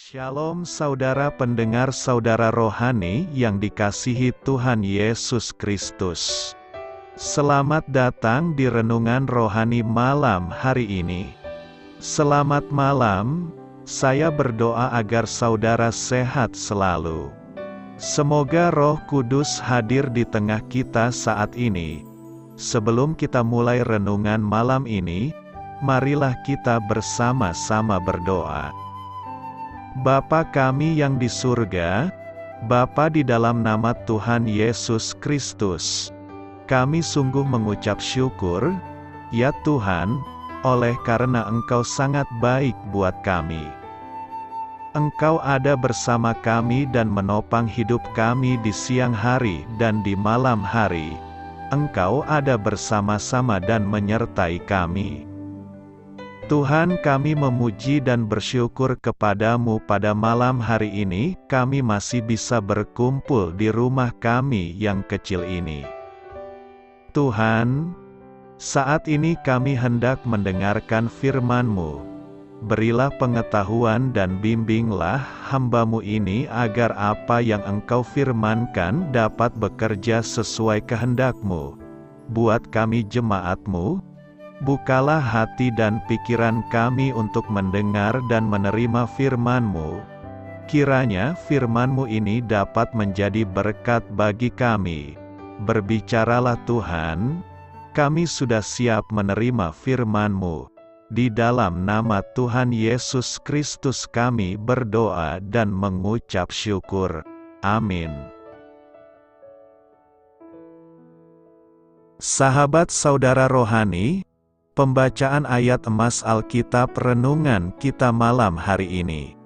Shalom saudara pendengar saudara rohani yang dikasihi Tuhan Yesus Kristus. Selamat datang di Renungan Rohani malam hari ini. Selamat malam, saya berdoa agar saudara sehat selalu. Semoga Roh Kudus hadir di tengah kita saat ini. Sebelum kita mulai renungan malam ini, marilah kita bersama-sama berdoa. Bapa kami yang di surga, Bapa di dalam nama Tuhan Yesus Kristus, kami sungguh mengucap syukur, ya Tuhan, oleh karena Engkau sangat baik buat kami. Engkau ada bersama kami dan menopang hidup kami di siang hari dan di malam hari. Engkau ada bersama-sama dan menyertai kami. Tuhan, kami memuji dan bersyukur kepadamu pada malam hari ini, kami masih bisa berkumpul di rumah kami yang kecil ini. Tuhan, saat ini kami hendak mendengarkan firman-Mu. Berilah pengetahuan dan bimbinglah hamba-Mu ini agar apa yang Engkau firmankan dapat bekerja sesuai kehendak-Mu. Buat kami jemaat-Mu, bukalah hati dan pikiran kami untuk mendengar dan menerima firman-Mu. Kiranya firman-Mu ini dapat menjadi berkat bagi kami. Berbicaralah Tuhan, kami sudah siap menerima firman-Mu. Di dalam nama Tuhan Yesus Kristus kami berdoa dan mengucap syukur. Amin. Sahabat saudara rohani, pembacaan ayat emas Alkitab renungan kita malam hari ini.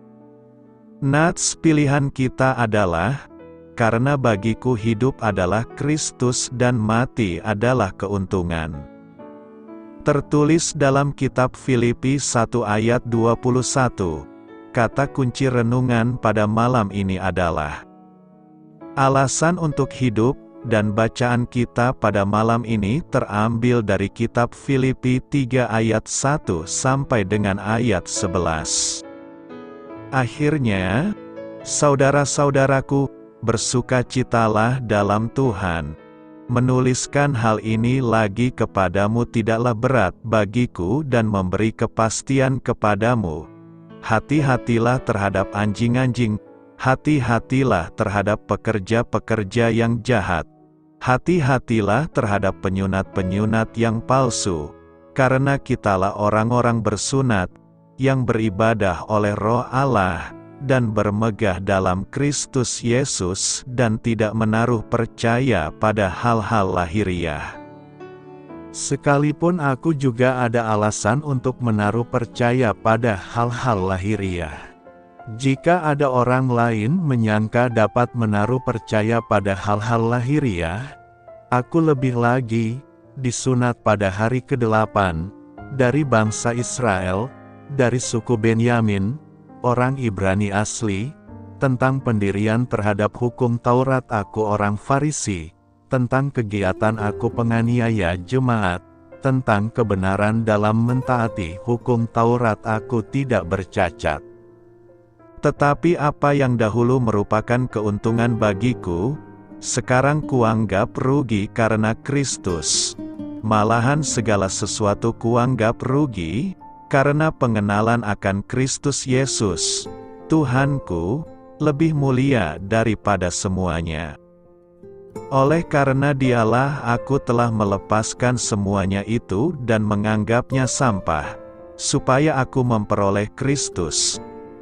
Nats pilihan kita adalah, karena bagiku hidup adalah Kristus dan mati adalah keuntungan. Tertulis dalam kitab Filipi 1 ayat 21, kata kunci renungan pada malam ini adalah alasan untuk hidup. Dan bacaan kita pada malam ini terambil dari kitab Filipi 3 ayat 1 sampai dengan ayat 11. Akhirnya, saudara-saudaraku, bersukacitalah dalam Tuhan. Menuliskan hal ini lagi kepadamu tidaklah berat bagiku dan memberi kepastian kepadamu. Hati-hatilah terhadap anjing-anjing, hati-hatilah terhadap pekerja-pekerja yang jahat. Hati-hatilah terhadap penyunat-penyunat yang palsu, karena kitalah orang-orang bersunat, yang beribadah oleh Roh Allah, dan bermegah dalam Kristus Yesus dan tidak menaruh percaya pada hal-hal lahiriah. Sekalipun aku juga ada alasan untuk menaruh percaya pada hal-hal lahiriah. Jika ada orang lain menyangka dapat menaruh percaya pada hal-hal lahiriah, aku lebih lagi, disunat pada hari ke-8, dari bangsa Israel, dari suku Benyamin, orang Ibrani asli, tentang pendirian terhadap hukum Taurat aku orang Farisi, tentang kegiatan aku penganiaya jemaat, tentang kebenaran dalam mentaati hukum Taurat aku tidak bercacat. Tetapi apa yang dahulu merupakan keuntungan bagiku, sekarang kuanggap rugi karena Kristus. Malahan segala sesuatu kuanggap rugi, karena pengenalan akan Kristus Yesus, Tuhanku, lebih mulia daripada semuanya. Oleh karena Dialah aku telah melepaskan semuanya itu dan menganggapnya sampah, supaya aku memperoleh Kristus,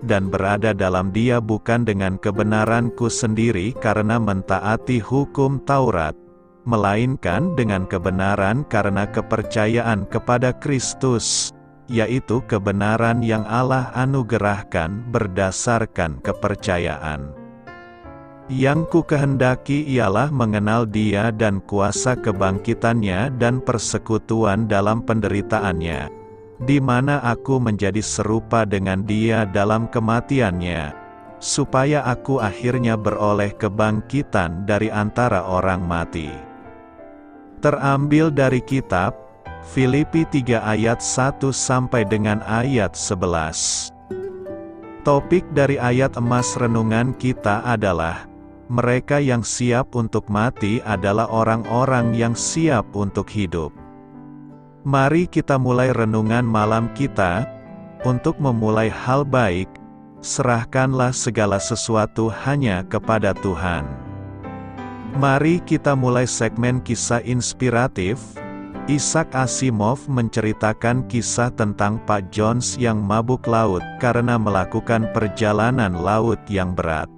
dan berada dalam Dia bukan dengan kebenaranku sendiri karena mentaati hukum Taurat, melainkan dengan kebenaran karena kepercayaan kepada Kristus, yaitu kebenaran yang Allah anugerahkan berdasarkan kepercayaan. Yang ku kehendaki ialah mengenal Dia dan kuasa kebangkitannya dan persekutuan dalam penderitaannya, di mana aku menjadi serupa dengan Dia dalam kematiannya, supaya aku akhirnya beroleh kebangkitan dari antara orang mati. Terambil dari kitab Filipi 3 ayat 1 sampai dengan ayat 11. Topik dari ayat emas renungan kita adalah, mereka yang siap untuk mati adalah orang-orang yang siap untuk hidup. Mari kita mulai renungan malam kita. Untuk memulai hal baik, serahkanlah segala sesuatu hanya kepada Tuhan. Mari kita mulai segmen kisah inspiratif. Isaac Asimov menceritakan kisah tentang Pak Jones yang mabuk laut karena melakukan perjalanan laut yang berat.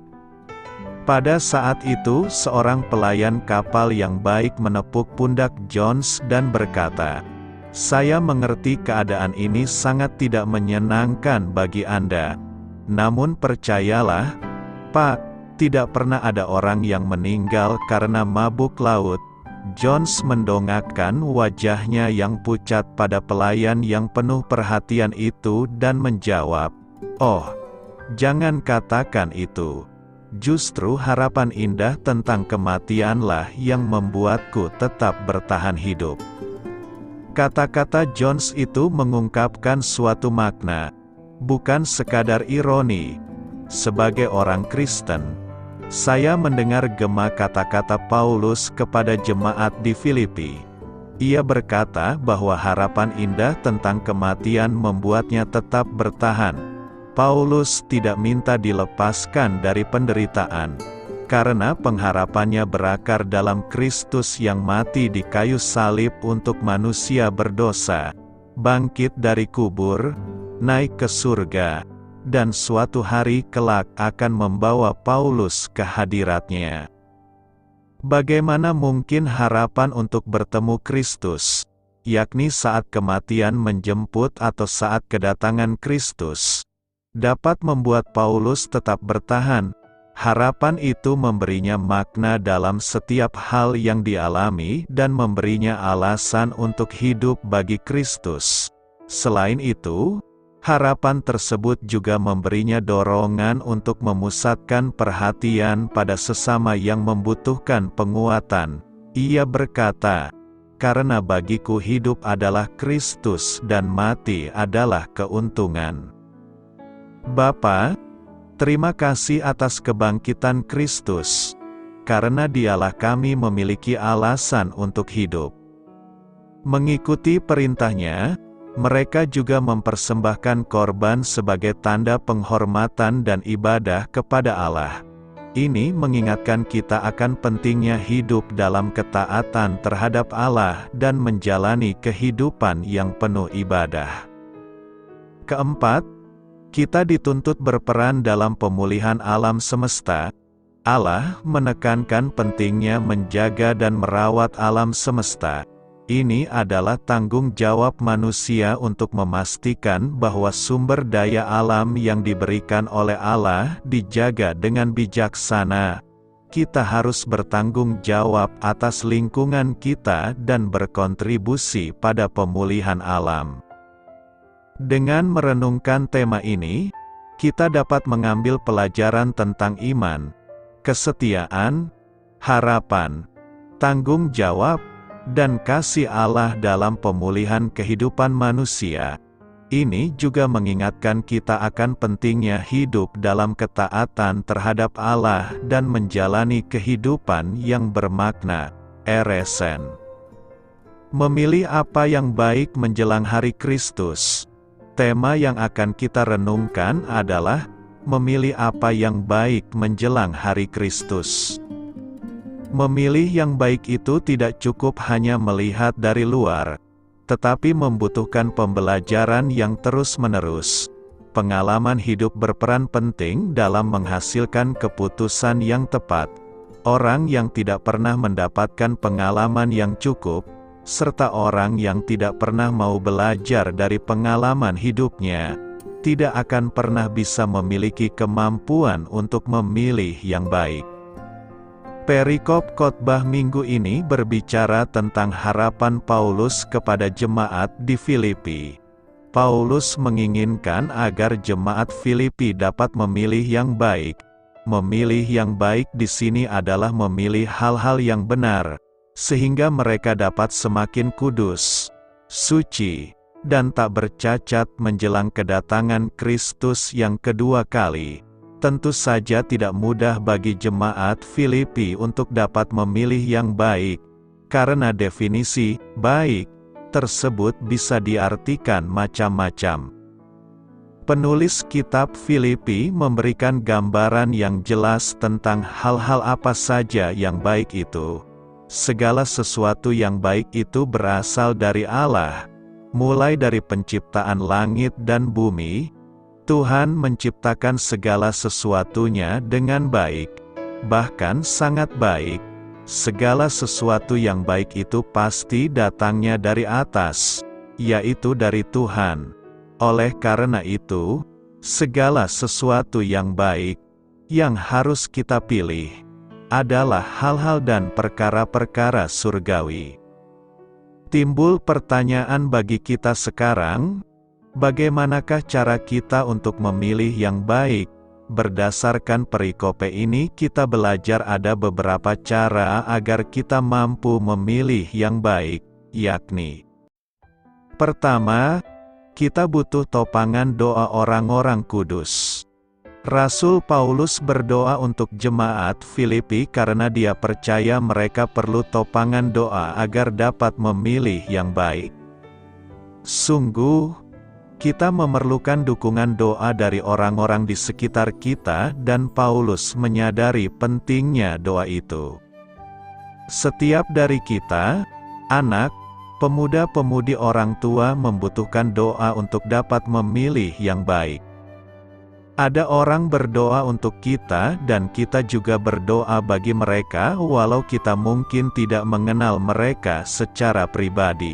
Pada saat itu, seorang pelayan kapal yang baik menepuk pundak Jones dan berkata, "Saya mengerti keadaan ini sangat tidak menyenangkan bagi Anda. Namun percayalah, Pak, tidak pernah ada orang yang meninggal karena mabuk laut." Jones mendongakkan wajahnya yang pucat pada pelayan yang penuh perhatian itu dan menjawab, "Oh, jangan katakan itu. Justru harapan indah tentang kematianlah yang membuatku tetap bertahan hidup." Kata-kata Jones itu mengungkapkan suatu makna, bukan sekadar ironi. Sebagai orang Kristen, saya mendengar gema kata-kata Paulus kepada jemaat di Filipi. Ia berkata bahwa harapan indah tentang kematian membuatnya tetap bertahan. Paulus tidak minta dilepaskan dari penderitaan, karena pengharapannya berakar dalam Kristus yang mati di kayu salib untuk manusia berdosa, bangkit dari kubur, naik ke surga, dan suatu hari kelak akan membawa Paulus ke hadiratnya. Bagaimana mungkin harapan untuk bertemu Kristus, yakni saat kematian menjemput atau saat kedatangan Kristus, dapat membuat Paulus tetap bertahan? Harapan itu memberinya makna dalam setiap hal yang dialami dan memberinya alasan untuk hidup bagi Kristus. Selain itu, harapan tersebut juga memberinya dorongan untuk memusatkan perhatian pada sesama yang membutuhkan penguatan. Ia berkata, "Karena bagiku hidup adalah Kristus dan mati adalah keuntungan." Bapa, terima kasih atas kebangkitan Kristus, karena Dialah kami memiliki alasan untuk hidup. Mengikuti perintah-Nya, mereka juga mempersembahkan korban sebagai tanda penghormatan dan ibadah kepada Allah. Ini mengingatkan kita akan pentingnya hidup dalam ketaatan terhadap Allah dan menjalani kehidupan yang penuh ibadah. Keempat, kita dituntut berperan dalam pemulihan alam semesta. Allah menekankan pentingnya menjaga dan merawat alam semesta. Ini adalah tanggung jawab manusia untuk memastikan bahwa sumber daya alam yang diberikan oleh Allah dijaga dengan bijaksana. Kita harus bertanggung jawab atas lingkungan kita dan berkontribusi pada pemulihan alam. Dengan merenungkan tema ini, kita dapat mengambil pelajaran tentang iman, kesetiaan, harapan, tanggung jawab, dan kasih Allah dalam pemulihan kehidupan manusia. Ini juga mengingatkan kita akan pentingnya hidup dalam ketaatan terhadap Allah dan menjalani kehidupan yang bermakna. RSN. Memilih apa yang baik menjelang hari Kristus. Tema yang akan kita renungkan adalah memilih apa yang baik menjelang hari Kristus. Memilih yang baik itu tidak cukup hanya melihat dari luar, tetapi membutuhkan pembelajaran yang terus-menerus. Pengalaman hidup berperan penting dalam menghasilkan keputusan yang tepat. Orang yang tidak pernah mendapatkan pengalaman yang cukup, serta orang yang tidak pernah mau belajar dari pengalaman hidupnya, tidak akan pernah bisa memiliki kemampuan untuk memilih yang baik. Perikop khotbah minggu ini berbicara tentang harapan Paulus kepada jemaat di Filipi. Paulus menginginkan agar jemaat Filipi dapat memilih yang baik. Memilih yang baik di sini adalah memilih hal-hal yang benar, sehingga mereka dapat semakin kudus, suci, dan tak bercacat menjelang kedatangan Kristus yang kedua kali. Tentu saja tidak mudah bagi jemaat Filipi untuk dapat memilih yang baik, karena definisi "baik" tersebut bisa diartikan macam-macam. Penulis kitab Filipi memberikan gambaran yang jelas tentang hal-hal apa saja yang baik itu. Segala sesuatu yang baik itu berasal dari Allah. Mulai dari penciptaan langit dan bumi, Tuhan menciptakan segala sesuatunya dengan baik, bahkan sangat baik. Segala sesuatu yang baik itu pasti datangnya dari atas, yaitu dari Tuhan. Oleh karena itu, segala sesuatu yang baik, yang harus kita pilih, adalah hal-hal dan perkara-perkara surgawi. Timbul pertanyaan bagi kita sekarang, bagaimanakah cara kita untuk memilih yang baik? Berdasarkan perikope ini kita belajar ada beberapa cara agar kita mampu memilih yang baik, yakni: pertama, kita butuh topangan doa orang-orang kudus. Rasul Paulus berdoa untuk jemaat Filipi karena dia percaya mereka perlu topangan doa agar dapat memilih yang baik. Sungguh, kita memerlukan dukungan doa dari orang-orang di sekitar kita dan Paulus menyadari pentingnya doa itu. Setiap dari kita, anak, pemuda-pemudi orang tua membutuhkan doa untuk dapat memilih yang baik. Ada orang berdoa untuk kita dan kita juga berdoa bagi mereka walau kita mungkin tidak mengenal mereka secara pribadi.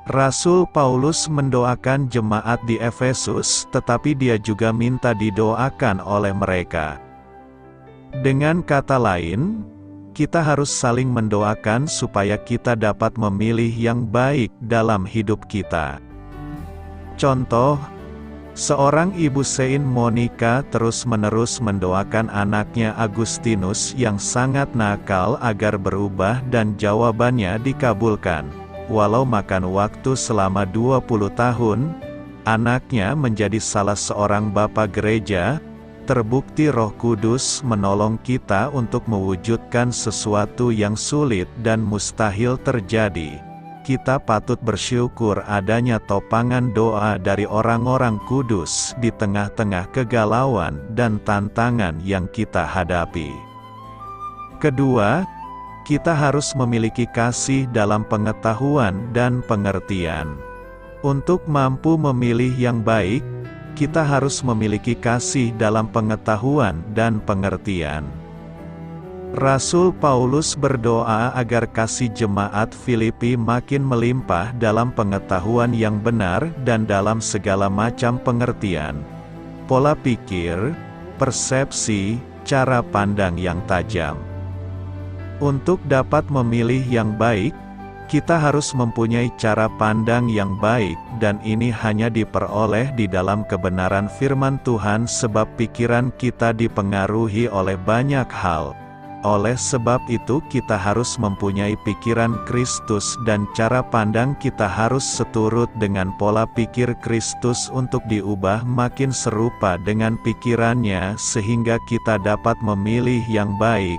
Rasul Paulus mendoakan jemaat di Efesus, tetapi dia juga minta didoakan oleh mereka. Dengan kata lain, kita harus saling mendoakan supaya kita dapat memilih yang baik dalam hidup kita. Contoh, seorang ibu Saint Monica terus-menerus mendoakan anaknya Agustinus yang sangat nakal agar berubah dan jawabannya dikabulkan. Walau makan waktu selama 20 tahun, anaknya menjadi salah seorang bapa gereja. Terbukti Roh Kudus menolong kita untuk mewujudkan sesuatu yang sulit dan mustahil terjadi. Kita patut bersyukur adanya topangan doa dari orang-orang kudus di tengah-tengah kegalauan dan tantangan yang kita hadapi. Kedua, kita harus memiliki kasih dalam pengetahuan dan pengertian. Untuk mampu memilih yang baik, kita harus memiliki kasih dalam pengetahuan dan pengertian. Rasul Paulus berdoa agar kasih jemaat Filipi makin melimpah dalam pengetahuan yang benar dan dalam segala macam pengertian, pola pikir, persepsi, cara pandang yang tajam. Untuk dapat memilih yang baik, kita harus mempunyai cara pandang yang baik, dan ini hanya diperoleh di dalam kebenaran firman Tuhan sebab pikiran kita dipengaruhi oleh banyak hal. Oleh sebab itu kita harus mempunyai pikiran Kristus dan cara pandang kita harus seturut dengan pola pikir Kristus untuk diubah makin serupa dengan pikirannya sehingga kita dapat memilih yang baik,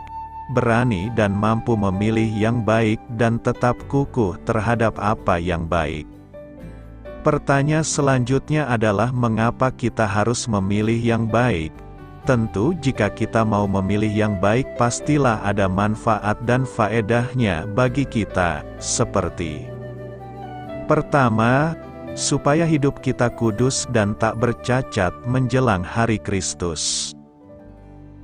berani dan mampu memilih yang baik dan tetap kukuh terhadap apa yang baik. Pertanyaan selanjutnya adalah mengapa kita harus memilih yang baik? Tentu jika kita mau memilih yang baik pastilah ada manfaat dan faedahnya bagi kita, seperti: pertama, supaya hidup kita kudus dan tak bercacat menjelang hari Kristus.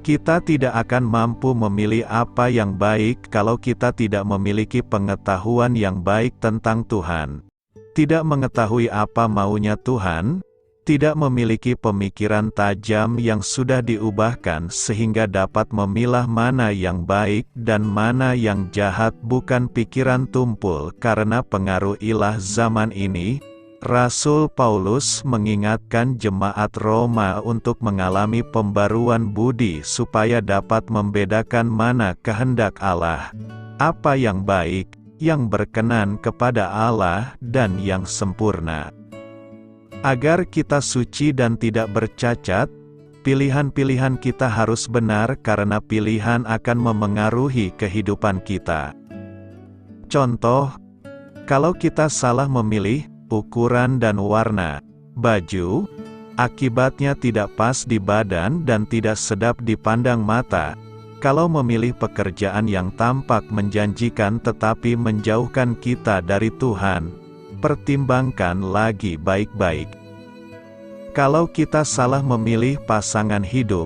Kita tidak akan mampu memilih apa yang baik kalau kita tidak memiliki pengetahuan yang baik tentang Tuhan. Tidak mengetahui apa maunya Tuhan, tidak memiliki pemikiran tajam yang sudah diubahkan sehingga dapat memilah mana yang baik dan mana yang jahat bukan pikiran tumpul karena pengaruh ilah zaman ini. Rasul Paulus mengingatkan jemaat Roma untuk mengalami pembaruan budi supaya dapat membedakan mana kehendak Allah, apa yang baik, yang berkenan kepada Allah dan yang sempurna. Agar kita suci dan tidak bercacat, pilihan-pilihan kita harus benar karena pilihan akan memengaruhi kehidupan kita. Contoh, kalau kita salah memilih ukuran dan warna baju, akibatnya tidak pas di badan dan tidak sedap dipandang mata. Kalau memilih pekerjaan yang tampak menjanjikan tetapi menjauhkan kita dari Tuhan, pertimbangkan lagi baik-baik. Kalau kita salah memilih pasangan hidup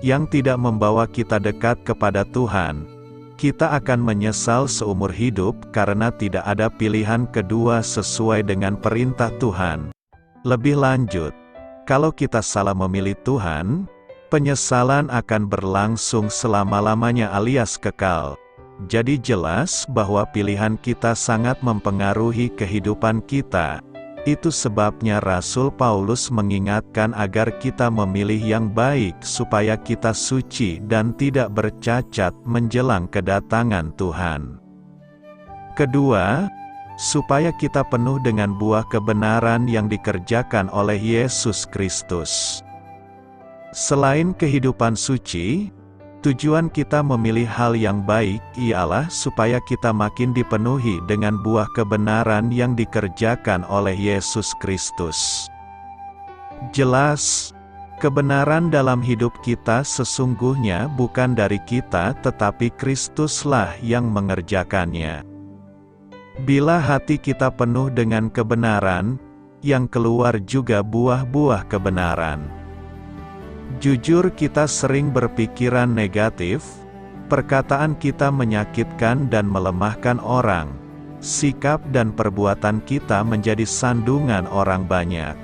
yang tidak membawa kita dekat kepada Tuhan, kita akan menyesal seumur hidup karena tidak ada pilihan kedua sesuai dengan perintah Tuhan. Lebih lanjut, kalau kita salah memilih Tuhan, penyesalan akan berlangsung selama-lamanya alias kekal. Jadi jelas bahwa pilihan kita sangat mempengaruhi kehidupan kita. Itu sebabnya Rasul Paulus mengingatkan agar kita memilih yang baik supaya kita suci dan tidak bercacat menjelang kedatangan Tuhan. Kedua, supaya kita penuh dengan buah kebenaran yang dikerjakan oleh Yesus Kristus. Selain kehidupan suci, tujuan kita memilih hal yang baik ialah supaya kita makin dipenuhi dengan buah kebenaran yang dikerjakan oleh Yesus Kristus. Jelas, kebenaran dalam hidup kita sesungguhnya bukan dari kita tetapi Kristuslah yang mengerjakannya. Bila hati kita penuh dengan kebenaran, yang keluar juga buah-buah kebenaran. Jujur kita sering berpikiran negatif, perkataan kita menyakitkan dan melemahkan orang, sikap dan perbuatan kita menjadi sandungan orang banyak.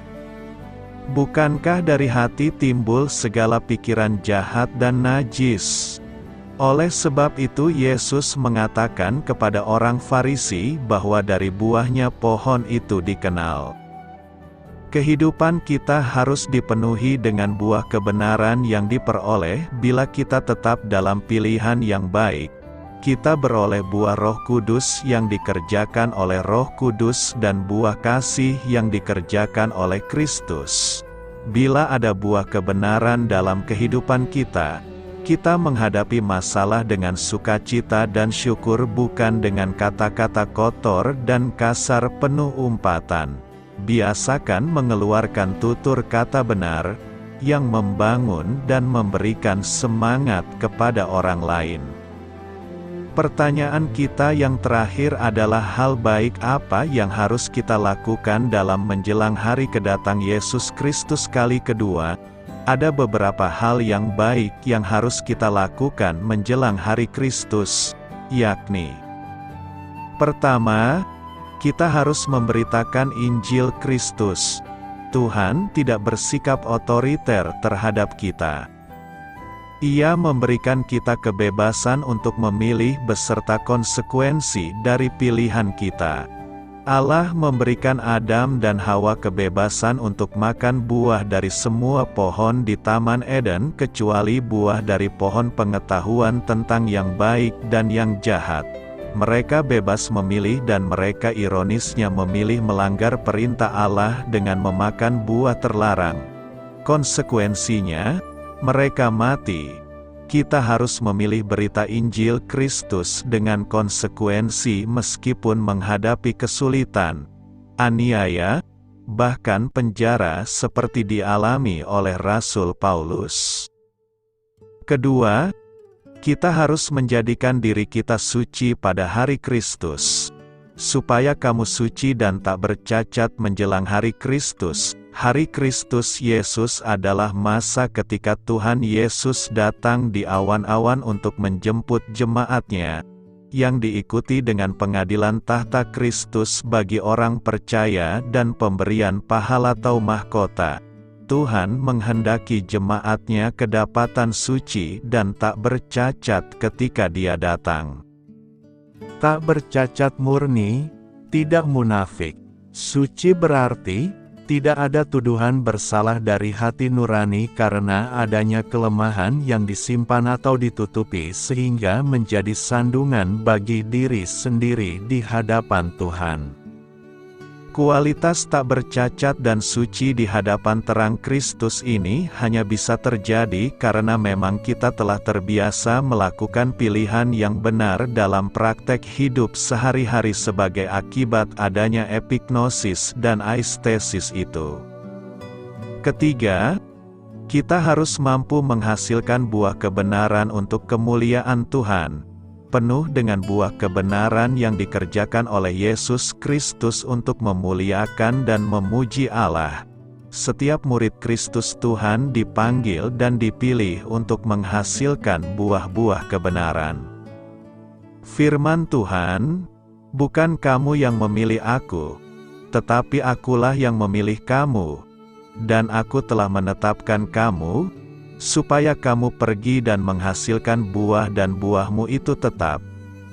Bukankah dari hati timbul segala pikiran jahat dan najis? Oleh sebab itu Yesus mengatakan kepada orang Farisi bahwa dari buahnya pohon itu dikenal. Kehidupan kita harus dipenuhi dengan buah kebenaran yang diperoleh bila kita tetap dalam pilihan yang baik. Kita beroleh buah Roh Kudus yang dikerjakan oleh Roh Kudus dan buah kasih yang dikerjakan oleh Kristus. Bila ada buah kebenaran dalam kehidupan kita, kita menghadapi masalah dengan sukacita dan syukur bukan dengan kata-kata kotor dan kasar penuh umpatan. Biasakan mengeluarkan tutur kata benar, yang membangun dan memberikan semangat kepada orang lain. Pertanyaan kita yang terakhir adalah hal baik apa yang harus kita lakukan dalam menjelang hari kedatang Yesus Kristus kali kedua. Ada beberapa hal yang baik yang harus kita lakukan menjelang hari Kristus, yakni: pertama, kita harus memberitakan Injil Kristus. Tuhan tidak bersikap otoriter terhadap kita. Ia memberikan kita kebebasan untuk memilih beserta konsekuensi dari pilihan kita. Allah memberikan Adam dan Hawa kebebasan untuk makan buah dari semua pohon di Taman Eden kecuali buah dari pohon pengetahuan tentang yang baik dan yang jahat. Mereka bebas memilih dan mereka ironisnya memilih melanggar perintah Allah dengan memakan buah terlarang. Konsekuensinya, mereka mati. Kita harus memilih berita Injil Kristus dengan konsekuensi meskipun menghadapi kesulitan, aniaya, bahkan penjara seperti dialami oleh Rasul Paulus. Kedua, kita harus menjadikan diri kita suci pada hari Kristus. Supaya kamu suci dan tak bercacat menjelang hari Kristus. Hari Kristus Yesus adalah masa ketika Tuhan Yesus datang di awan-awan untuk menjemput jemaatnya, yang diikuti dengan pengadilan tahta Kristus bagi orang percaya dan pemberian pahala atau mahkota. Tuhan menghendaki jemaatnya kedapatan suci dan tak bercacat ketika Dia datang. Tak bercacat murni, tidak munafik. Suci berarti Tidak ada tuduhan bersalah dari hati nurani karena adanya kelemahan yang disimpan atau ditutupi sehingga menjadi sandungan bagi diri sendiri di hadapan Tuhan. Kualitas tak bercacat dan suci di hadapan terang Kristus ini hanya bisa terjadi karena memang kita telah terbiasa melakukan pilihan yang benar dalam praktek hidup sehari-hari sebagai akibat adanya epignosis dan aistesis itu. Ketiga, kita harus mampu menghasilkan buah kebenaran untuk kemuliaan Tuhan, penuh dengan buah kebenaran yang dikerjakan oleh Yesus Kristus untuk memuliakan dan memuji Allah. Setiap murid Kristus Tuhan dipanggil dan dipilih untuk menghasilkan buah-buah kebenaran. Firman Tuhan, "Bukan kamu yang memilih aku, tetapi akulah yang memilih kamu, dan aku telah menetapkan kamu, supaya kamu pergi dan menghasilkan buah dan buahmu itu tetap,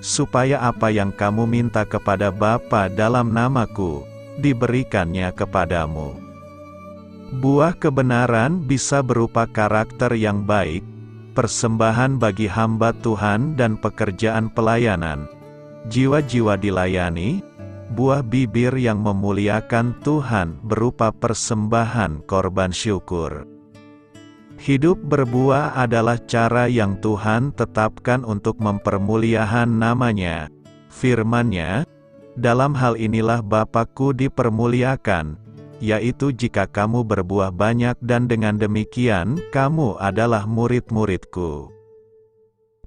supaya apa yang kamu minta kepada Bapa dalam namaku, diberikannya kepadamu." Buah kebenaran bisa berupa karakter yang baik, persembahan bagi hamba Tuhan dan pekerjaan pelayanan, jiwa-jiwa dilayani, buah bibir yang memuliakan Tuhan berupa persembahan korban syukur. Hidup berbuah adalah cara yang Tuhan tetapkan untuk mempermuliakan namanya. Firman-Nya, "Dalam hal inilah Bapa-Ku dipermuliakan, yaitu jika kamu berbuah banyak dan dengan demikian kamu adalah murid-murid-Ku."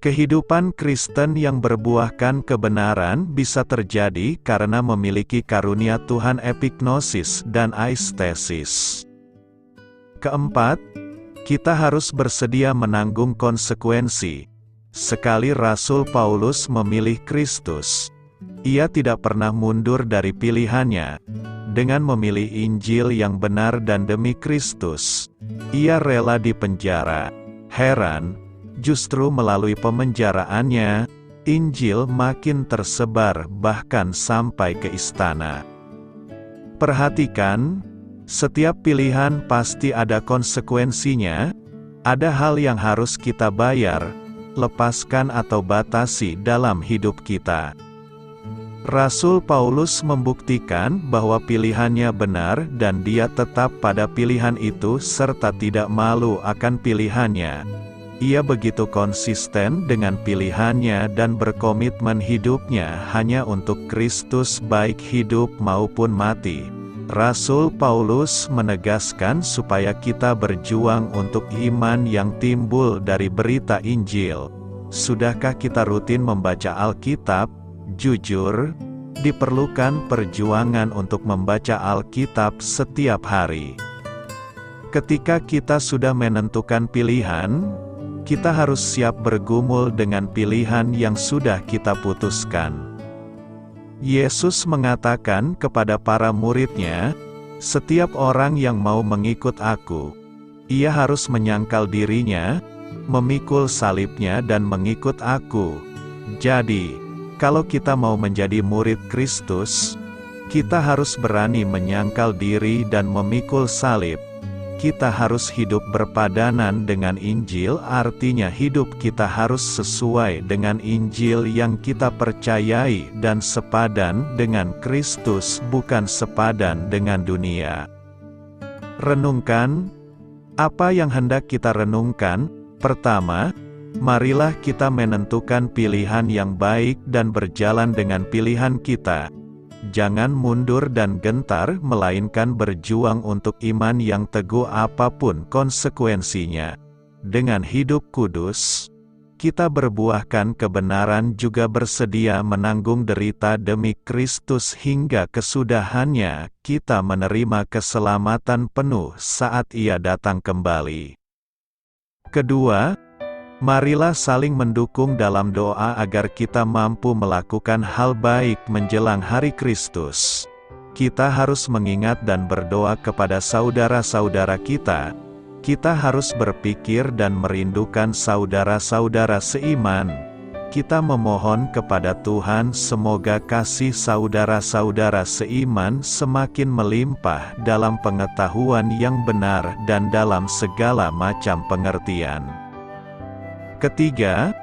Kehidupan Kristen yang berbuahkan kebenaran bisa terjadi karena memiliki karunia Tuhan epignosis dan aistesis. Keempat, kita harus bersedia menanggung konsekuensi. Sekali Rasul Paulus memilih Kristus, ia tidak pernah mundur dari pilihannya. Dengan memilih Injil yang benar dan demi Kristus, ia rela dipenjara. Heran, justru melalui pemenjaraannya, Injil makin tersebar bahkan sampai ke istana. Perhatikan, setiap pilihan pasti ada konsekuensinya, ada hal yang harus kita bayar, lepaskan atau batasi dalam hidup kita. Rasul Paulus membuktikan bahwa pilihannya benar dan dia tetap pada pilihan itu serta tidak malu akan pilihannya. Ia begitu konsisten dengan pilihannya dan berkomitmen hidupnya hanya untuk Kristus baik hidup maupun mati. Rasul Paulus menegaskan supaya kita berjuang untuk iman yang timbul dari berita Injil. Sudahkah kita rutin membaca Alkitab? Jujur, diperlukan perjuangan untuk membaca Alkitab setiap hari. Ketika kita sudah menentukan pilihan, kita harus siap bergumul dengan pilihan yang sudah kita putuskan. Yesus mengatakan kepada para murid-Nya, "Setiap orang yang mau mengikut Aku, ia harus menyangkal dirinya, memikul salibnya dan mengikut Aku." Jadi, kalau kita mau menjadi murid Kristus, kita harus berani menyangkal diri dan memikul salib. Kita harus hidup berpadanan dengan Injil, artinya hidup kita harus sesuai dengan Injil yang kita percayai dan sepadan dengan Kristus, bukan sepadan dengan dunia. Renungkan, apa yang hendak kita renungkan? Pertama, marilah kita menentukan pilihan yang baik dan berjalan dengan pilihan kita. Jangan mundur dan gentar, melainkan berjuang untuk iman yang teguh apapun konsekuensinya. Dengan hidup kudus, kita berbuahkan kebenaran juga bersedia menanggung derita demi Kristus hingga kesudahannya, kita menerima keselamatan penuh saat Ia datang kembali. Kedua, marilah saling mendukung dalam doa agar kita mampu melakukan hal baik menjelang hari Kristus. Kita harus mengingat dan berdoa kepada saudara-saudara kita. Kita harus berpikir dan merindukan saudara-saudara seiman. kita memohon kepada Tuhan semoga kasih saudara-saudara seiman semakin melimpah dalam pengetahuan yang benar dan dalam segala macam pengertian. Ketiga,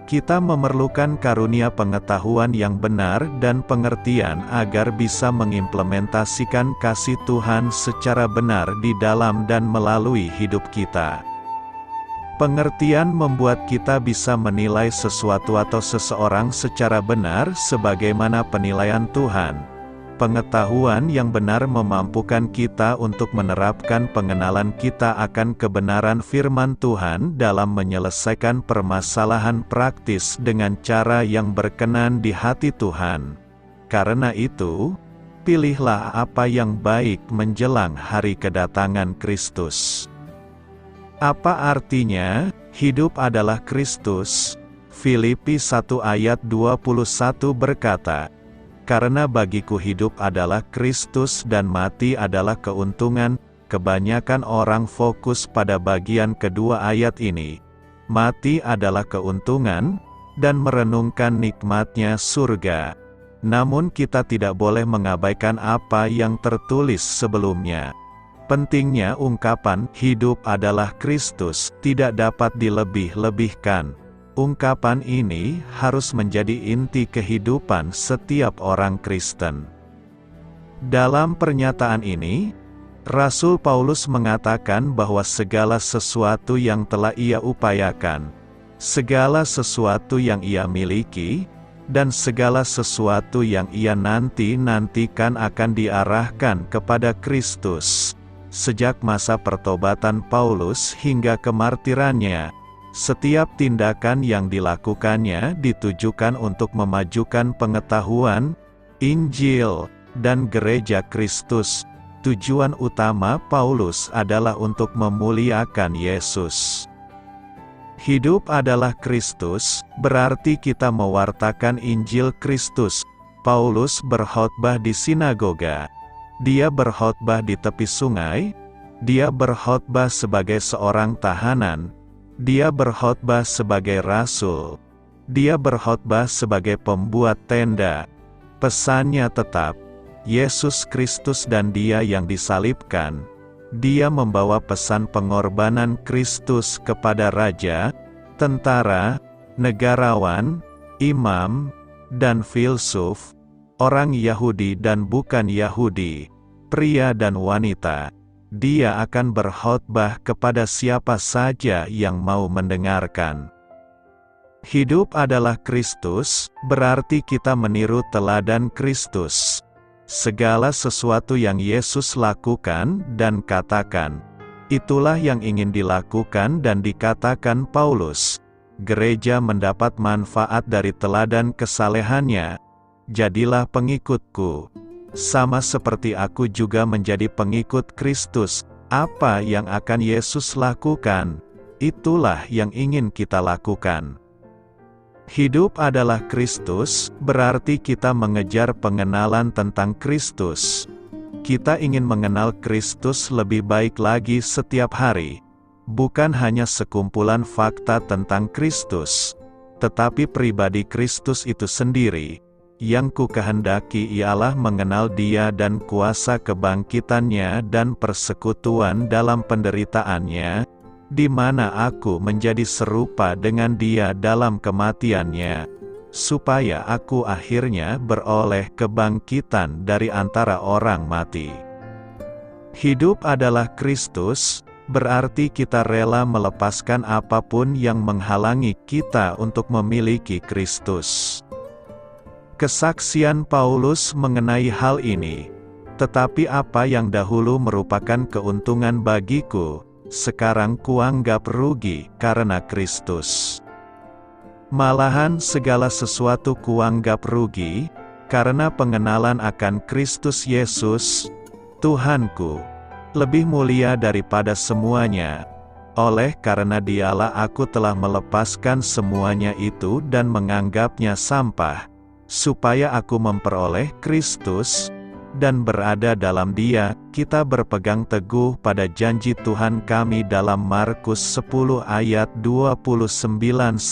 kita memerlukan karunia pengetahuan yang benar dan pengertian agar bisa mengimplementasikan kasih Tuhan secara benar di dalam dan melalui hidup kita. Pengertian membuat kita bisa menilai sesuatu atau seseorang secara benar sebagaimana penilaian Tuhan. Pengetahuan yang benar memampukan kita untuk menerapkan pengenalan kita akan kebenaran firman Tuhan dalam menyelesaikan permasalahan praktis dengan cara yang berkenan di hati Tuhan. Karena itu, pilihlah apa yang baik menjelang hari kedatangan Kristus. Apa artinya, hidup adalah Kristus? Filipi 1 ayat 21 berkata, "Karena bagiku hidup adalah Kristus dan mati adalah keuntungan." Kebanyakan orang fokus pada bagian kedua ayat ini. Mati adalah keuntungan, dan merenungkan nikmatnya surga. Namun kita tidak boleh mengabaikan apa yang tertulis sebelumnya. Pentingnya ungkapan "hidup adalah Kristus" tidak dapat dilebih-lebihkan. Ungkapan ini harus menjadi inti kehidupan setiap orang Kristen. Dalam pernyataan ini, Rasul Paulus mengatakan bahwa segala sesuatu yang telah ia upayakan, segala sesuatu yang ia miliki, dan segala sesuatu yang ia nantikan akan diarahkan kepada Kristus. Sejak masa pertobatan Paulus hingga kemartirannya, setiap tindakan yang dilakukannya ditujukan untuk memajukan pengetahuan, Injil, dan gereja Kristus. Tujuan utama Paulus adalah untuk memuliakan Yesus. Hidup adalah Kristus, berarti kita mewartakan Injil Kristus. Paulus berkhotbah di sinagoga. Dia berkhotbah di tepi sungai, dia berkhotbah sebagai seorang tahanan, dia berkhotbah sebagai rasul, dia berkhotbah sebagai pembuat tenda. Pesannya tetap, Yesus Kristus dan Dia yang disalibkan. Dia membawa pesan pengorbanan Kristus kepada raja, tentara, negarawan, imam, dan filsuf, orang Yahudi dan bukan Yahudi, pria dan wanita. Dia akan berkhotbah kepada siapa saja yang mau mendengarkan. Hidup adalah Kristus, berarti kita meniru teladan Kristus. Segala sesuatu yang Yesus lakukan dan katakan, itulah yang ingin dilakukan dan dikatakan Paulus. Gereja mendapat manfaat dari teladan kesalehannya. Jadilah pengikutku, sama seperti aku juga menjadi pengikut Kristus. Apa yang akan Yesus lakukan, itulah yang ingin kita lakukan. Hidup adalah Kristus, berarti kita mengejar pengenalan tentang Kristus. Kita ingin mengenal Kristus lebih baik lagi setiap hari. Bukan hanya sekumpulan fakta tentang Kristus, tetapi pribadi Kristus itu sendiri. Yang ku kehendaki ialah mengenal Dia dan kuasa kebangkitannya dan persekutuan dalam penderitaannya, di mana aku menjadi serupa dengan Dia dalam kematiannya, supaya aku akhirnya beroleh kebangkitan dari antara orang mati. Hidup adalah Kristus, berarti kita rela melepaskan apapun yang menghalangi kita untuk memiliki Kristus. Kesaksian Paulus mengenai hal ini, tetapi apa yang dahulu merupakan keuntungan bagiku, sekarang kuanggap rugi karena Kristus. Malahan segala sesuatu kuanggap rugi, karena pengenalan akan Kristus Yesus, Tuhanku, lebih mulia daripada semuanya. Oleh karena Dialah aku telah melepaskan semuanya itu dan menganggapnya sampah, supaya aku memperoleh Kristus, dan berada dalam Dia, kita berpegang teguh pada janji Tuhan kami dalam Markus 10 ayat 29-30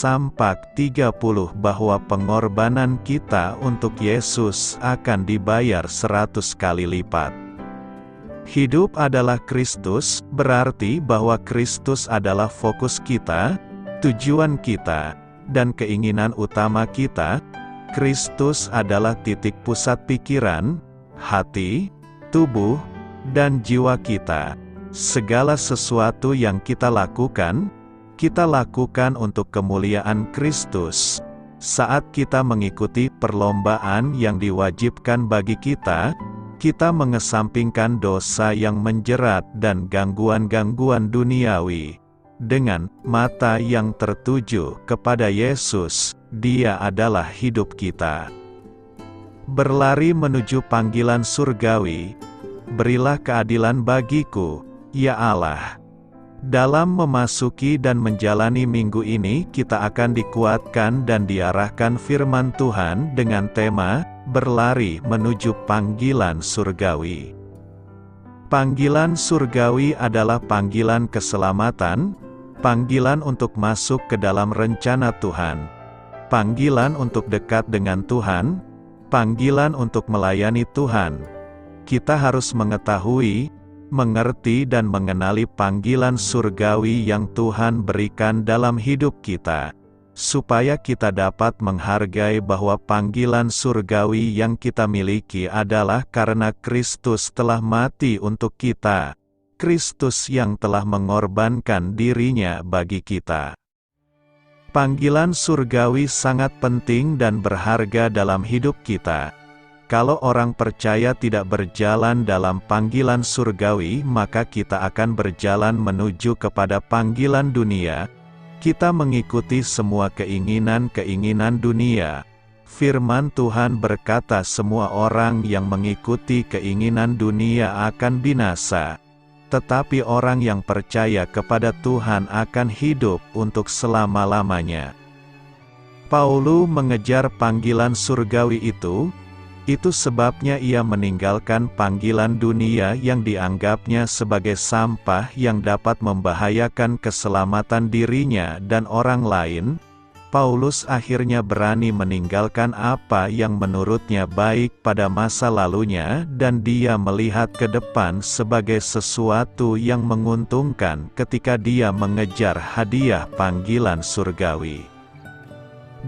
bahwa pengorbanan kita untuk Yesus akan dibayar 100 kali lipat. Hidup adalah Kristus, berarti bahwa Kristus adalah fokus kita, tujuan kita, dan keinginan utama kita. Kristus adalah titik pusat pikiran, hati, tubuh, dan jiwa kita. Segala sesuatu yang kita lakukan untuk kemuliaan Kristus. Saat kita mengikuti perlombaan yang diwajibkan bagi kita mengesampingkan dosa yang menjerat dan gangguan-gangguan duniawi. Dengan mata yang tertuju kepada Yesus, Dia adalah hidup kita. Berlari menuju panggilan surgawi, berilah keadilan bagiku, ya Allah. Dalam memasuki dan menjalani minggu ini kita akan dikuatkan dan diarahkan firman Tuhan dengan tema, berlari menuju panggilan surgawi. Panggilan surgawi adalah panggilan keselamatan, panggilan untuk masuk ke dalam rencana Tuhan, panggilan untuk dekat dengan Tuhan, panggilan untuk melayani Tuhan. Kita harus mengetahui, mengerti dan mengenali panggilan surgawi yang Tuhan berikan dalam hidup kita, supaya kita dapat menghargai bahwa panggilan surgawi yang kita miliki adalah karena Kristus telah mati untuk kita, Kristus yang telah mengorbankan dirinya bagi kita. Panggilan surgawi sangat penting dan berharga dalam hidup kita. Kalau orang percaya tidak berjalan dalam panggilan surgawi, maka kita akan berjalan menuju kepada panggilan dunia. Kita mengikuti semua keinginan-keinginan dunia. Firman Tuhan berkata semua orang yang mengikuti keinginan dunia akan binasa. Tetapi orang yang percaya kepada Tuhan akan hidup untuk selama-lamanya. Paulus mengejar panggilan surgawi itu sebabnya ia meninggalkan panggilan dunia yang dianggapnya sebagai sampah yang dapat membahayakan keselamatan dirinya dan orang lain. Paulus akhirnya berani meninggalkan apa yang menurutnya baik pada masa lalunya dan dia melihat ke depan sebagai sesuatu yang menguntungkan ketika dia mengejar hadiah panggilan surgawi.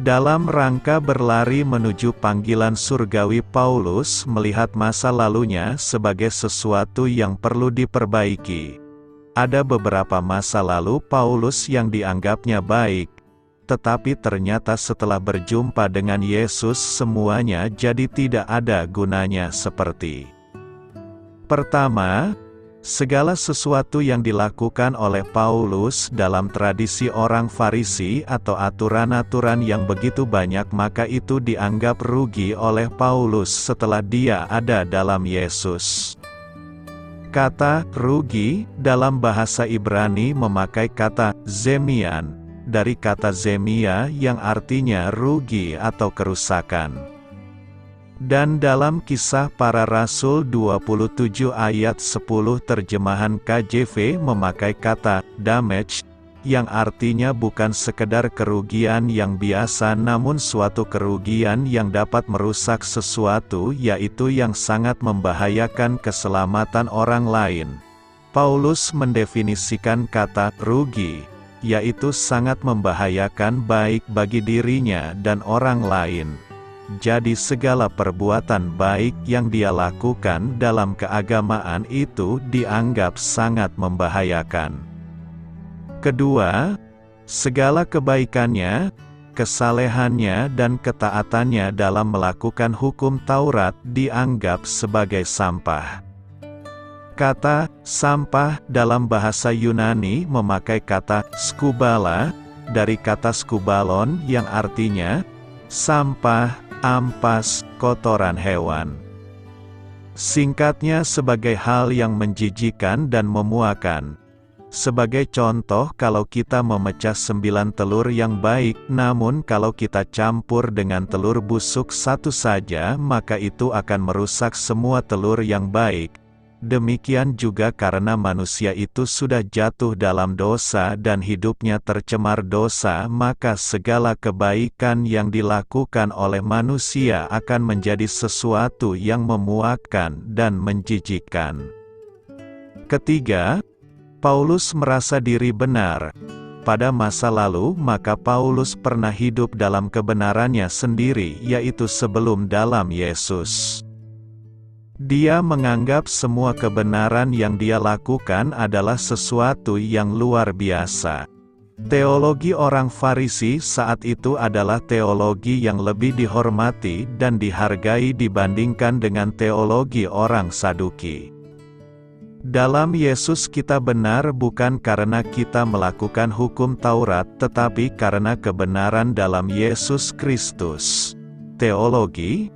Dalam rangka berlari menuju panggilan surgawi, Paulus melihat masa lalunya sebagai sesuatu yang perlu diperbaiki. Ada beberapa masa lalu Paulus yang dianggapnya baik, tetapi ternyata setelah berjumpa dengan Yesus semuanya jadi tidak ada gunanya seperti. Pertama, segala sesuatu yang dilakukan oleh Paulus dalam tradisi orang Farisi atau aturan-aturan yang begitu banyak, maka itu dianggap rugi oleh Paulus setelah dia ada dalam Yesus. Kata rugi dalam bahasa Ibrani memakai kata zemian, dari kata zemia yang artinya rugi atau kerusakan. Dan dalam Kisah Para Rasul 27 ayat 10 terjemahan KJV memakai kata damage, yang artinya bukan sekedar kerugian yang biasa namun suatu kerugian yang dapat merusak sesuatu, yaitu yang sangat membahayakan keselamatan orang lain. Paulus mendefinisikan kata rugi, yaitu sangat membahayakan baik bagi dirinya dan orang lain. Jadi segala perbuatan baik yang dia lakukan dalam keagamaan itu dianggap sangat membahayakan. Kedua, segala kebaikannya, kesalehannya dan ketaatannya dalam melakukan hukum Taurat dianggap sebagai sampah. Kata sampah dalam bahasa Yunani memakai kata skubala, dari kata skubalon yang artinya sampah, ampas, kotoran hewan. Singkatnya sebagai hal yang menjijikan dan memuakan. Sebagai contoh, kalau kita memecah 9 telur yang baik, namun kalau kita campur dengan telur busuk satu saja, maka itu akan merusak semua telur yang baik. Demikian juga karena manusia itu sudah jatuh dalam dosa dan hidupnya tercemar dosa, maka segala kebaikan yang dilakukan oleh manusia akan menjadi sesuatu yang memuakkan dan menjijikkan. Ketiga, Paulus merasa diri benar. Pada masa lalu, maka Paulus pernah hidup dalam kebenarannya sendiri, yaitu sebelum dalam Yesus. Dia menganggap semua kebenaran yang dia lakukan adalah sesuatu yang luar biasa. Teologi orang Farisi saat itu adalah teologi yang lebih dihormati dan dihargai dibandingkan dengan teologi orang Saduki. Dalam Yesus kita benar bukan karena kita melakukan hukum Taurat, tetapi karena kebenaran dalam Yesus Kristus. Teologi,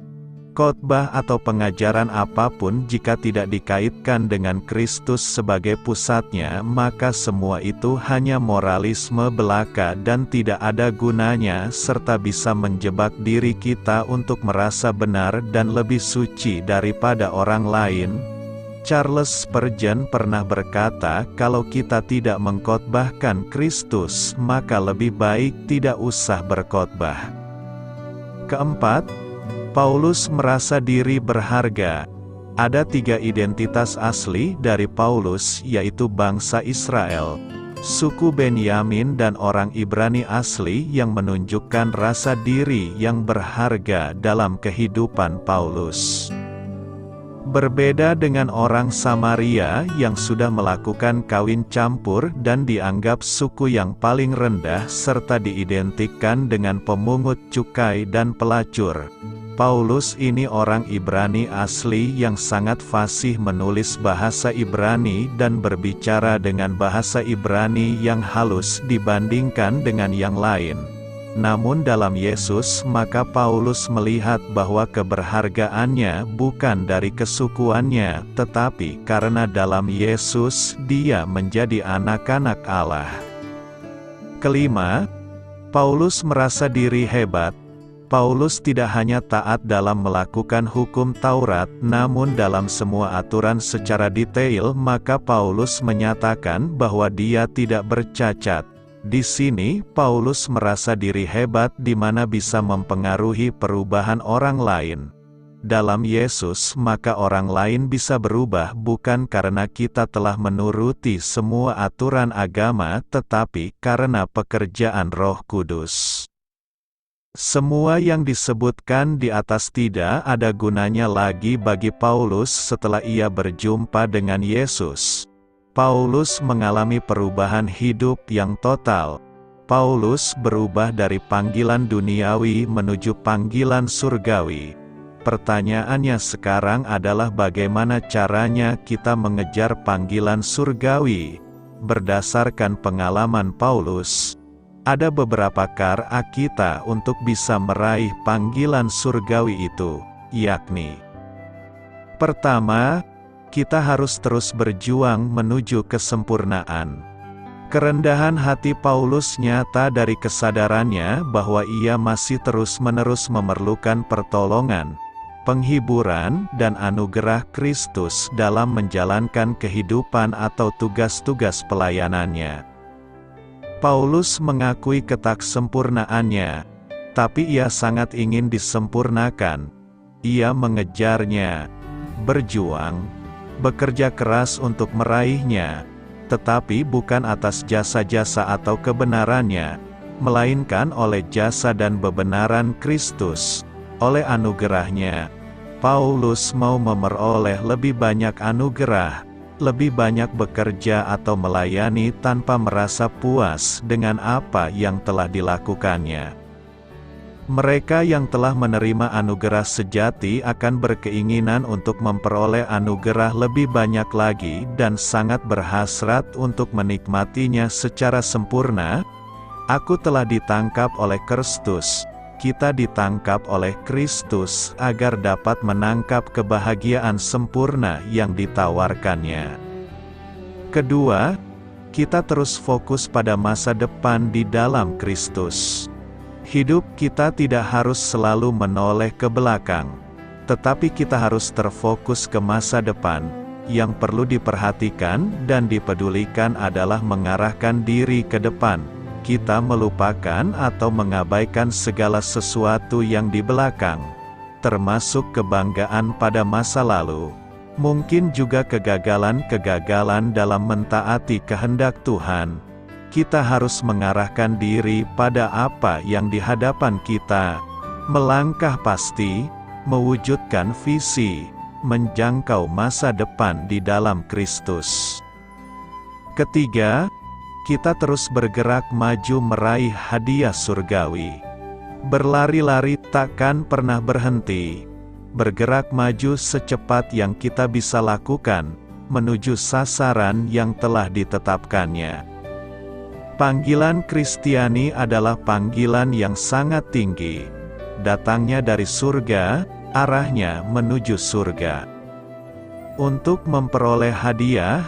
khotbah atau pengajaran apapun jika tidak dikaitkan dengan Kristus sebagai pusatnya, maka semua itu hanya moralisme belaka dan tidak ada gunanya serta bisa menjebak diri kita untuk merasa benar dan lebih suci daripada orang lain. Charles Spurgeon pernah berkata, kalau kita tidak mengkhotbahkan Kristus, maka lebih baik tidak usah berkhotbah. Keempat, Paulus merasa diri berharga. Ada 3 identitas asli dari Paulus, yaitu bangsa Israel, suku Benyamin dan orang Ibrani asli yang menunjukkan rasa diri yang berharga dalam kehidupan Paulus. Berbeda dengan orang Samaria yang sudah melakukan kawin campur dan dianggap suku yang paling rendah serta diidentikan dengan pemungut cukai dan pelacur. Paulus ini orang Ibrani asli yang sangat fasih menulis bahasa Ibrani dan berbicara dengan bahasa Ibrani yang halus dibandingkan dengan yang lain. Namun dalam Yesus, maka Paulus melihat bahwa keberhargaannya bukan dari kesukuannya, tetapi karena dalam Yesus dia menjadi anak-anak Allah. Kelima, Paulus merasa diri hebat. Paulus tidak hanya taat dalam melakukan hukum Taurat, namun dalam semua aturan secara detail, maka Paulus menyatakan bahwa dia tidak bercacat. Di sini, Paulus merasa diri hebat di mana bisa mempengaruhi perubahan orang lain. Dalam Yesus, maka orang lain bisa berubah bukan karena kita telah menuruti semua aturan agama, tetapi karena pekerjaan Roh Kudus. Semua yang disebutkan di atas tidak ada gunanya lagi bagi Paulus setelah ia berjumpa dengan Yesus. Paulus mengalami perubahan hidup yang total. Paulus berubah dari panggilan duniawi menuju panggilan surgawi. Pertanyaannya sekarang adalah bagaimana caranya kita mengejar panggilan surgawi. Berdasarkan pengalaman Paulus, ada beberapa cara kita untuk bisa meraih panggilan surgawi itu, yakni: pertama, kita harus terus berjuang menuju kesempurnaan. Kerendahan hati Paulus nyata dari kesadarannya bahwa ia masih terus-menerus memerlukan pertolongan, penghiburan, dan anugerah Kristus dalam menjalankan kehidupan atau tugas-tugas pelayanannya. Paulus mengakui ketaksempurnaannya, tapi ia sangat ingin disempurnakan. Ia mengejarnya, berjuang, bekerja keras untuk meraihnya, tetapi bukan atas jasa-jasa atau kebenarannya, melainkan oleh jasa dan kebenaran Kristus. Oleh anugerahnya, Paulus mau memperoleh lebih banyak anugerah, lebih banyak bekerja atau melayani tanpa merasa puas dengan apa yang telah dilakukannya. Mereka yang telah menerima anugerah sejati akan berkeinginan untuk memperoleh anugerah lebih banyak lagi dan sangat berhasrat untuk menikmatinya secara sempurna. Aku telah ditangkap oleh Kristus. Kita ditangkap oleh Kristus agar dapat menangkap kebahagiaan sempurna yang ditawarkannya. Kedua, kita terus fokus pada masa depan di dalam Kristus. Hidup kita tidak harus selalu menoleh ke belakang, tetapi kita harus terfokus ke masa depan. Yang perlu diperhatikan dan dipedulikan adalah mengarahkan diri ke depan. Kita melupakan atau mengabaikan segala sesuatu yang di belakang, termasuk kebanggaan pada masa lalu. Mungkin juga kegagalan-kegagalan dalam mentaati kehendak Tuhan. Kita harus mengarahkan diri pada apa yang di hadapan kita, melangkah pasti, mewujudkan visi, menjangkau masa depan di dalam Kristus. Ketiga, kita terus bergerak maju meraih hadiah surgawi. Berlari-lari takkan pernah berhenti. Bergerak maju secepat yang kita bisa lakukan, menuju sasaran yang telah ditetapkannya. Panggilan Kristiani adalah panggilan yang sangat tinggi. Datangnya dari surga, arahnya menuju surga. Untuk memperoleh hadiah,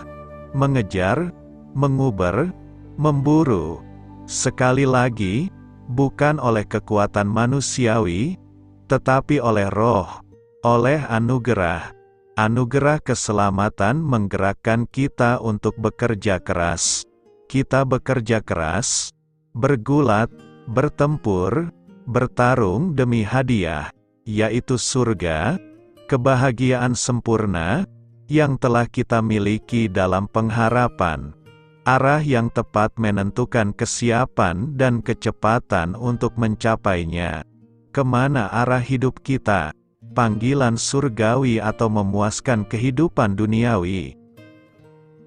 mengejar, menguber, memburu, sekali lagi, bukan oleh kekuatan manusiawi, tetapi oleh Roh, oleh anugerah. Anugerah keselamatan menggerakkan kita untuk bekerja keras. Kita bekerja keras, bergulat, bertempur, bertarung demi hadiah, yaitu surga, kebahagiaan sempurna, yang telah kita miliki dalam pengharapan. Arah yang tepat menentukan kesiapan dan kecepatan untuk mencapainya. Kemana arah hidup kita? Panggilan surgawi atau memuaskan kehidupan duniawi?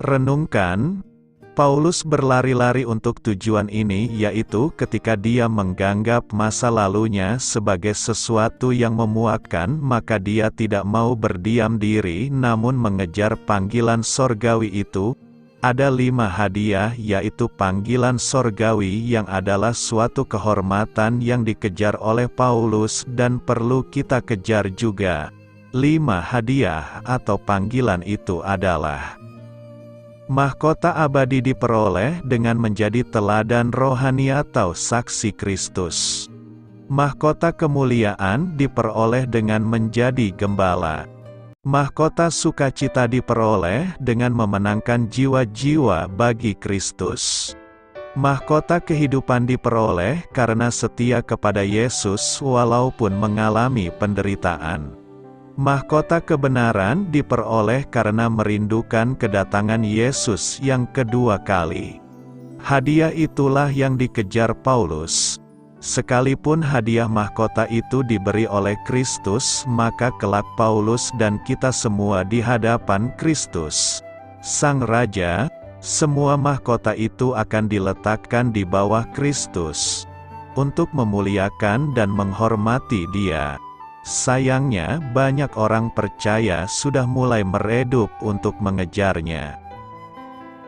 Renungkan, Paulus berlari-lari untuk tujuan ini, yaitu ketika dia menganggap masa lalunya sebagai sesuatu yang memuakkan, maka dia tidak mau berdiam diri namun mengejar panggilan sorgawi itu. Ada 5 hadiah, yaitu panggilan sorgawi yang adalah suatu kehormatan yang dikejar oleh Paulus dan perlu kita kejar juga. 5 hadiah atau panggilan itu adalah: mahkota abadi diperoleh dengan menjadi teladan rohani atau saksi Kristus. Mahkota kemuliaan diperoleh dengan menjadi gembala. Mahkota sukacita diperoleh dengan memenangkan jiwa-jiwa bagi Kristus. Mahkota kehidupan diperoleh karena setia kepada Yesus walaupun mengalami penderitaan. Mahkota kebenaran diperoleh karena merindukan kedatangan Yesus yang kedua kali. Hadiah itulah yang dikejar Paulus. Sekalipun hadiah mahkota itu diberi oleh Kristus, maka kelak Paulus dan kita semua di hadapan Kristus, Sang Raja, semua mahkota itu akan diletakkan di bawah Kristus, untuk memuliakan dan menghormati Dia. Sayangnya, banyak orang percaya sudah mulai meredup untuk mengejarnya.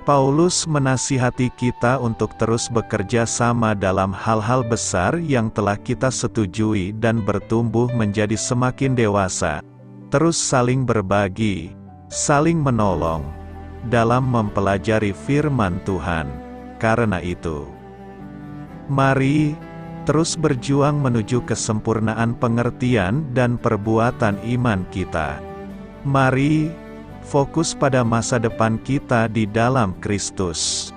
Paulus menasihati kita untuk terus bekerja sama dalam hal-hal besar yang telah kita setujui dan bertumbuh menjadi semakin dewasa. Terus saling berbagi, saling menolong, dalam mempelajari firman Tuhan. Karena itu, mari terus berjuang menuju kesempurnaan pengertian dan perbuatan iman kita. Mari fokus pada masa depan kita di dalam Kristus.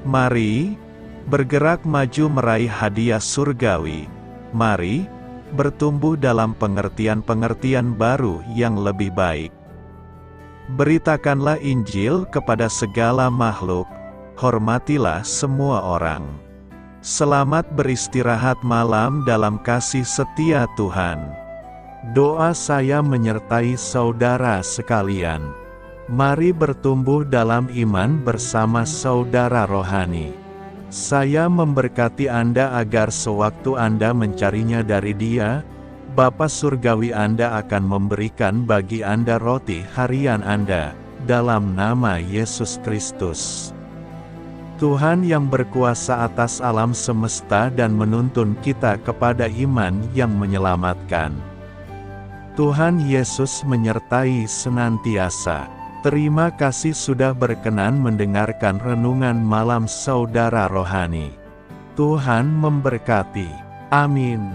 Mari bergerak maju meraih hadiah surgawi. Mari bertumbuh dalam pengertian-pengertian baru yang lebih baik. Beritakanlah Injil kepada segala makhluk. Hormatilah semua orang. Selamat beristirahat malam dalam kasih setia Tuhan. Doa saya menyertai saudara sekalian. Mari bertumbuh dalam iman bersama saudara rohani. Saya memberkati Anda agar sewaktu Anda mencarinya dari Dia, Bapa Surgawi Anda akan memberikan bagi Anda roti harian Anda, dalam nama Yesus Kristus. Tuhan yang berkuasa atas alam semesta dan menuntun kita kepada iman yang menyelamatkan. Tuhan Yesus menyertai senantiasa. Terima kasih sudah berkenan mendengarkan renungan malam saudara rohani. Tuhan memberkati. Amin.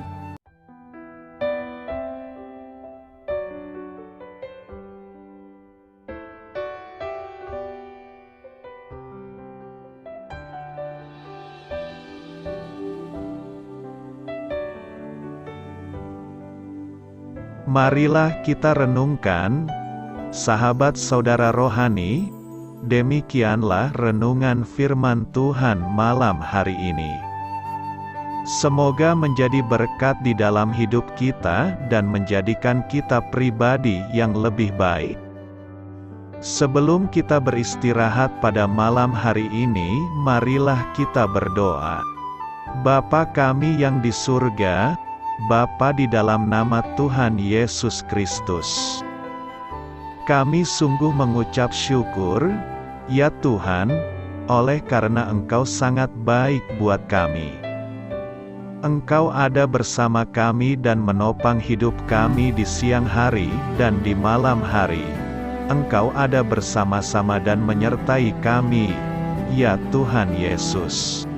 Marilah kita renungkan, sahabat saudara rohani, demikianlah renungan firman Tuhan malam hari ini. Semoga menjadi berkat di dalam hidup kita dan menjadikan kita pribadi yang lebih baik. Sebelum kita beristirahat pada malam hari ini, marilah kita berdoa. Bapa kami yang di surga, Bapa di dalam nama Tuhan Yesus Kristus, kami sungguh mengucap syukur, ya Tuhan, oleh karena Engkau sangat baik buat kami. Engkau ada bersama kami dan menopang hidup kami di siang hari dan di malam hari. Engkau ada bersama-sama dan menyertai kami, ya Tuhan Yesus.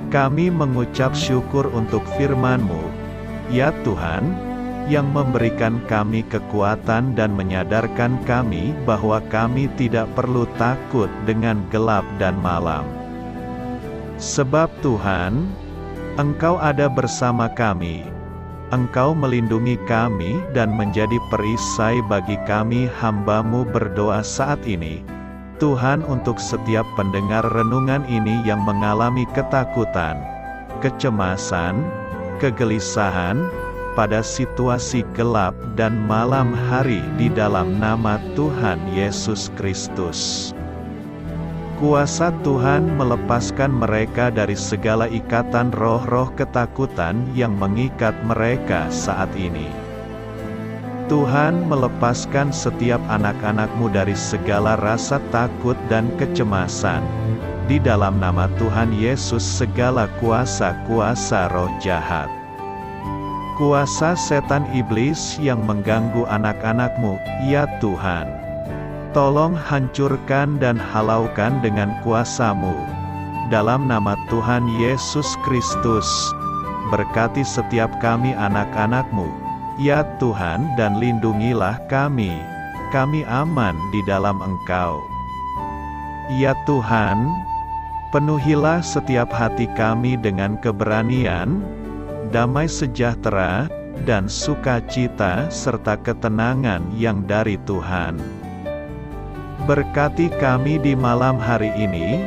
Kami mengucap syukur untuk firman-Mu, ya Tuhan, yang memberikan kami kekuatan dan menyadarkan kami bahwa kami tidak perlu takut dengan gelap dan malam. Sebab Tuhan, Engkau ada bersama kami. Engkau melindungi kami dan menjadi perisai bagi kami hamba-Mu berdoa saat ini. Tuhan, untuk setiap pendengar renungan ini yang mengalami ketakutan, kecemasan, kegelisahan, pada situasi gelap dan malam hari di dalam nama Tuhan Yesus Kristus. Kuasa Tuhan melepaskan mereka dari segala ikatan roh-roh ketakutan yang mengikat mereka saat ini. Tuhan melepaskan setiap anak-anak-Mu dari segala rasa takut dan kecemasan. Di dalam nama Tuhan Yesus segala kuasa-kuasa roh jahat, kuasa setan iblis yang mengganggu anak-anak-Mu, ya Tuhan, tolong hancurkan dan halaukan dengan kuasa-Mu. Dalam nama Tuhan Yesus Kristus, berkati setiap kami anak-anak-Mu, ya Tuhan, dan lindungilah kami. Kami aman di dalam Engkau. Ya Tuhan, penuhilah setiap hati kami dengan keberanian, damai sejahtera, dan sukacita serta ketenangan yang dari Tuhan. Berkati kami di malam hari ini,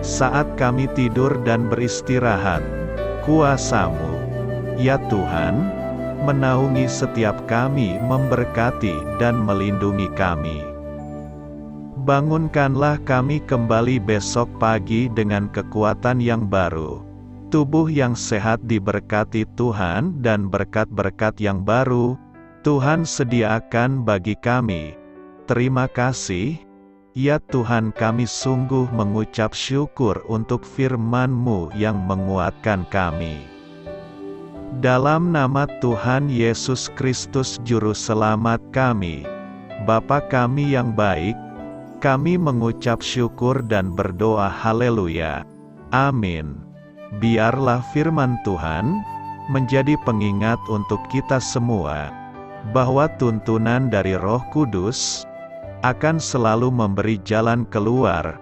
saat kami tidur dan beristirahat. Kuasa-Mu, ya Tuhan, menaungi setiap kami, memberkati dan melindungi kami. Bangunkanlah kami kembali besok pagi dengan kekuatan yang baru. Tubuh yang sehat diberkati Tuhan dan berkat-berkat yang baru Tuhan sediakan bagi kami. Terima kasih, ya Tuhan, kami sungguh mengucap syukur untuk firman-Mu yang menguatkan kami. Dalam nama Tuhan Yesus Kristus Juru Selamat kami, Bapa kami yang baik, kami mengucap syukur dan berdoa haleluya. Amin. Biarlah firman Tuhan menjadi pengingat untuk kita semua, bahwa tuntunan dari Roh Kudus akan selalu memberi jalan keluar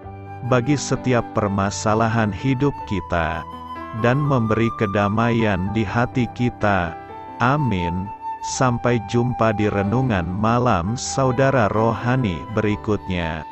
bagi setiap permasalahan hidup kita, dan memberi kedamaian di hati kita. Amin. Sampai jumpa di renungan malam saudara rohani berikutnya.